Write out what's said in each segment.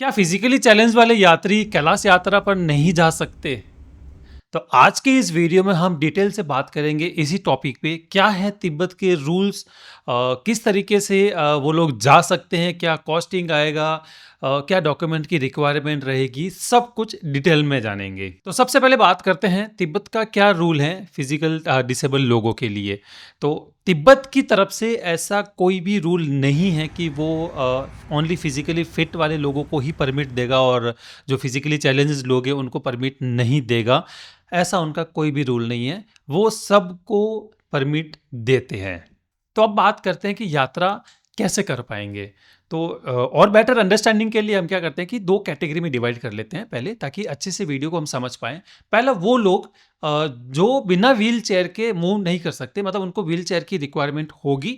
क्या physically challenge वाले यात्री कैलाश यात्रा पर नहीं जा सकते? तो आज के इस वीडियो में हम डिटेल से बात करेंगे इसी टॉपिक पे। क्या है तिब्बत के रूल्स, किस तरीके से वो लोग जा सकते हैं, क्या कॉस्टिंग आएगा, क्या डॉक्यूमेंट की रिक्वायरमेंट रहेगी, सब कुछ डिटेल में जानेंगे। तो सबसे पहले बात करते हैं तिब्बत का क्या रूल है फिजिकल डिसेबल लोगों के लिए। तो तिब्बत की तरफ से ऐसा कोई भी रूल नहीं है कि वो ओनली फिजिकली फिट वाले लोगों को ही परमिट देगा और जो फिजिकली चैलेंजेस लोग हैं उनको परमिट नहीं देगा। ऐसा उनका कोई भी रूल नहीं है, वो सबको परमिट देते हैं। तो अब बात करते हैं कि यात्रा कैसे कर पाएंगे। तो और बेटर अंडरस्टैंडिंग के लिए हम क्या करते हैं कि दो कैटेगरी में डिवाइड कर लेते हैं पहले, ताकि अच्छे से वीडियो को हम समझ पाएं। पहला वो लोग जो बिना व्हील चेयर के मूव नहीं कर सकते, मतलब उनको व्हील चेयर की रिक्वायरमेंट होगी।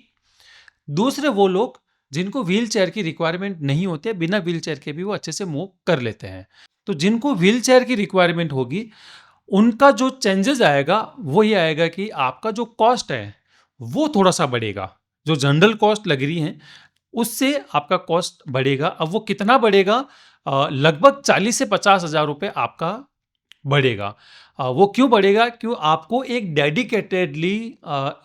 दूसरे वो लोग जिनको व्हील चेयर की रिक्वायरमेंट नहीं होती है, बिना व्हील चेयर के भी वो अच्छे से मूव कर लेते हैं। तो जिनको व्हील चेयर की रिक्वायरमेंट होगी उनका जो चेंजेस आएगा वो ये आएगा कि आपका जो कॉस्ट है वो थोड़ा सा बढ़ेगा। जो जनरल कॉस्ट लग रही है उससे आपका कॉस्ट बढ़ेगा। अब वो कितना बढ़ेगा? लगभग 40 से 50 हज़ार रुपये आपका बढ़ेगा। वो क्यों बढ़ेगा? क्यों आपको एक डेडिकेटेडली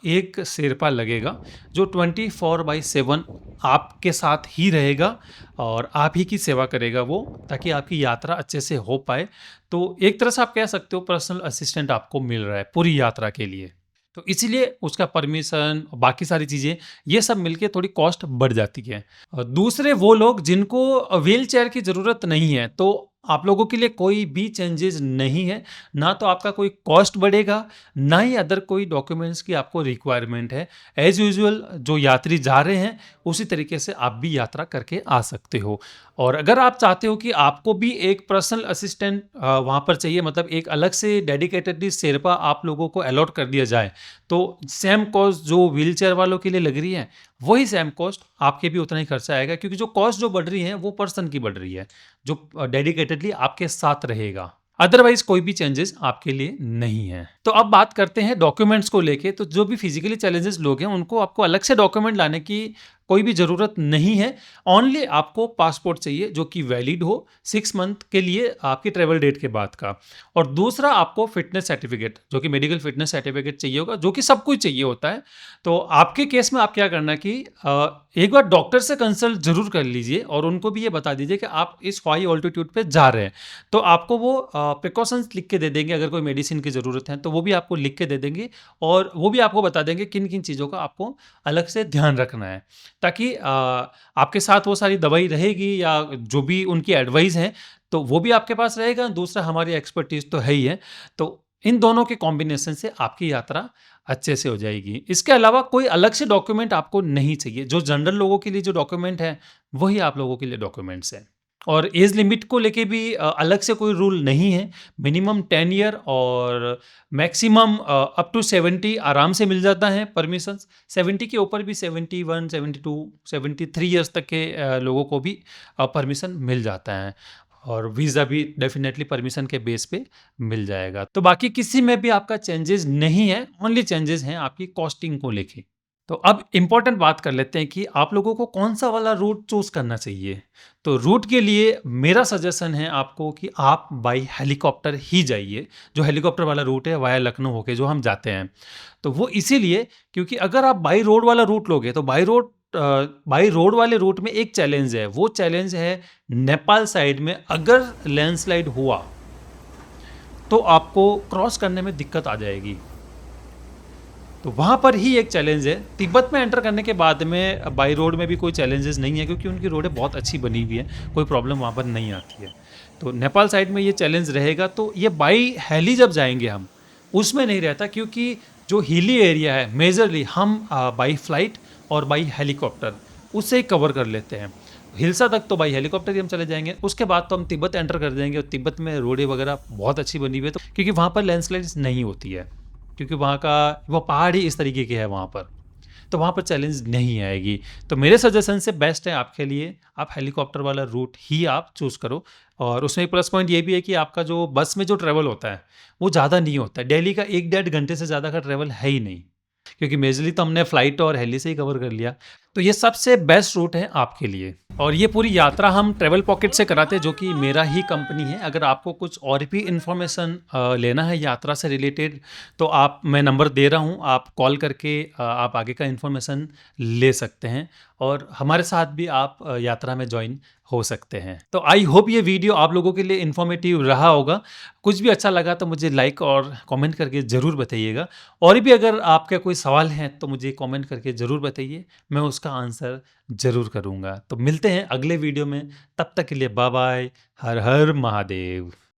एक शेरपा लगेगा जो 24/7 आपके साथ ही रहेगा और आप ही की सेवा करेगा वो, ताकि आपकी यात्रा अच्छे से हो पाए। तो एक तरह से आप कह सकते हो पर्सनल असिस्टेंट आपको मिल रहा है पूरी यात्रा के लिए। तो इसीलिए उसका परमिशन बाकी सारी चीज़ें ये सब मिलके थोड़ी कॉस्ट बढ़ जाती है। दूसरे वो लोग जिनको व्हील चेयर की ज़रूरत नहीं है, तो आप लोगों के लिए कोई भी चेंजेस नहीं है। ना तो आपका कोई कॉस्ट बढ़ेगा, ना ही अदर कोई डॉक्यूमेंट्स की आपको रिक्वायरमेंट है। एज यूजुअल जो यात्री जा रहे हैं उसी तरीके से आप भी यात्रा करके आ सकते हो। और अगर आप चाहते हो कि आपको भी एक पर्सनल असिस्टेंट वहाँ पर चाहिए, मतलब एक अलग से डेडिकेटेडली शेरपा आप लोगों को अलॉट कर दिया जाए, तो सेम कॉस्ट जो व्हील चेयर वालों के लिए लग रही है वही सेम कॉस्ट आपके भी उतना ही खर्चा आएगा, क्योंकि जो कॉस्ट जो बढ़ रही है वो पर्सन की बढ़ रही है जो डेडिकेटेडली आपके साथ रहेगा। अदरवाइज कोई भी चेंजेस आपके लिए नहीं है। तो अब बात करते हैं डॉक्यूमेंट्स को लेके। तो जो भी फिजिकली चैलेंजेस लोग हैं उनको आपको अलग से डॉक्यूमेंट लाने की कोई भी ज़रूरत नहीं है। ओनली आपको पासपोर्ट चाहिए जो कि वैलिड हो 6 मंथ के लिए आपकी ट्रेवल डेट के बाद का। और दूसरा आपको फिटनेस सर्टिफिकेट जो कि मेडिकल फिटनेस सर्टिफिकेट चाहिए होगा, जो कि सबको ही चाहिए होता है। तो आपके केस में आप क्या करना कि एक बार डॉक्टर से कंसल्ट जरूर कर लीजिए और उनको भी ये बता दीजिए कि आप इस हाई ऑल्टीट्यूड पे जा रहे हैं। तो आपको वो प्रिकॉशंस लिख के दे देंगे, अगर कोई मेडिसिन की ज़रूरत है तो वो भी आपको लिख के दे देंगे। और वो भी आपको बता देंगे किन किन चीज़ों का आपको अलग से ध्यान रखना है, ताकि आपके साथ वो सारी दवाई रहेगी या जो भी उनकी एडवाइस है तो वो भी आपके पास रहेगा। दूसरा हमारी एक्सपर्टीज तो है ही है। तो इन दोनों के कॉम्बिनेशन से आपकी यात्रा अच्छे से हो जाएगी। इसके अलावा कोई अलग से डॉक्यूमेंट आपको नहीं चाहिए। जो जनरल लोगों के लिए जो डॉक्यूमेंट है वही आप लोगों के लिए डॉक्यूमेंट्स हैं। और एज लिमिट को लेके भी अलग से कोई रूल नहीं है। मिनिमम 10 ईयर और मैक्सिमम अप टू 70 आराम से मिल जाता है परमिशन। 70 के ऊपर भी 71, 72, 73 ईयर्स तक के लोगों को भी परमिशन मिल जाता है। और वीज़ा भी डेफिनेटली परमिशन के बेस पे मिल जाएगा। तो बाकी किसी में भी आपका चेंजेस नहीं है, ओनली चेंजेस हैं आपकी कॉस्टिंग को लेके। तो अब इम्पोर्टेंट बात कर लेते हैं कि आप लोगों को कौन सा वाला रूट चूज करना चाहिए। तो रूट के लिए मेरा सजेशन है आपको कि आप बाई हेलीकॉप्टर ही जाइए। जो हेलीकॉप्टर वाला रूट है वाया लखनऊ होके जो हम जाते हैं, तो वो इसीलिए क्योंकि अगर आप बाई रोड वाला रूट लोगे तो बाई रोड वाले रूट में एक चैलेंज है। वो चैलेंज है नेपाल साइड में अगर लैंडस्लाइड हुआ तो आपको क्रॉस करने में दिक्कत आ जाएगी। तो वहाँ पर ही एक चैलेंज है। तिब्बत में एंटर करने के बाद में बाई रोड में भी कोई चैलेंजेस नहीं है, क्योंकि उनकी रोडें बहुत अच्छी बनी हुई है, कोई प्रॉब्लम वहाँ पर नहीं आती है। तो नेपाल साइड में ये चैलेंज रहेगा। तो ये बाई हेली जब जाएंगे हम उसमें नहीं रहता, क्योंकि जो हिली एरिया है मेजरली हम बाई फ्लाइट और बाई हेलीकॉप्टर उससे ही कवर कर लेते हैं। हिल्सा तक तो बाई हेलीकॉप्टर ही हम चले जाएंगे, उसके बाद तो हम तिब्बत एंटर कर जाएंगे। और तिब्बत में रोडें वगैरह बहुत अच्छी बनी हुई है, तो क्योंकि वहाँ पर लैंडस्लाइड्स नहीं होती है, क्योंकि वहाँ का वो पहाड़ ही इस तरीके के है वहाँ पर, तो वहाँ पर चैलेंज नहीं आएगी। तो मेरे सजेशन से बेस्ट है आपके लिए आप हेलीकॉप्टर वाला रूट ही आप चूज़ करो। और उसमें एक प्लस पॉइंट ये भी है कि आपका जो बस में जो ट्रैवल होता है वो ज़्यादा नहीं होता है। दिल्ली का 1-1.5 घंटे से ज़्यादा का ट्रैवल है ही नहीं, क्योंकि मेजरली तो हमने फ्लाइट और हेली से ही कवर कर लिया। तो ये सबसे बेस्ट रूट है आपके लिए और ये पूरी यात्रा हम ट्रैवल पॉकेट से कराते हैं, जो कि मेरा ही कंपनी है। अगर आपको कुछ और भी इन्फॉर्मेशन लेना है यात्रा से रिलेटेड, तो मैं नंबर दे रहा हूँ, आप कॉल करके आप आगे का इन्फॉर्मेशन ले सकते हैं और हमारे साथ भी आप यात्रा में ज्वाइन हो सकते हैं। तो आई होप ये वीडियो आप लोगों के लिए इन्फॉर्मेटिव रहा होगा। कुछ भी अच्छा लगा तो मुझे लाइक और कमेंट करके ज़रूर बताइएगा और भी अगर आपके कोई सवाल हैं तो मुझे कमेंट करके ज़रूर बताइए, मैं उसका आंसर ज़रूर करूँगा। तो मिलते हैं अगले वीडियो में, तब तक के लिए बाय बाय, हर हर महादेव।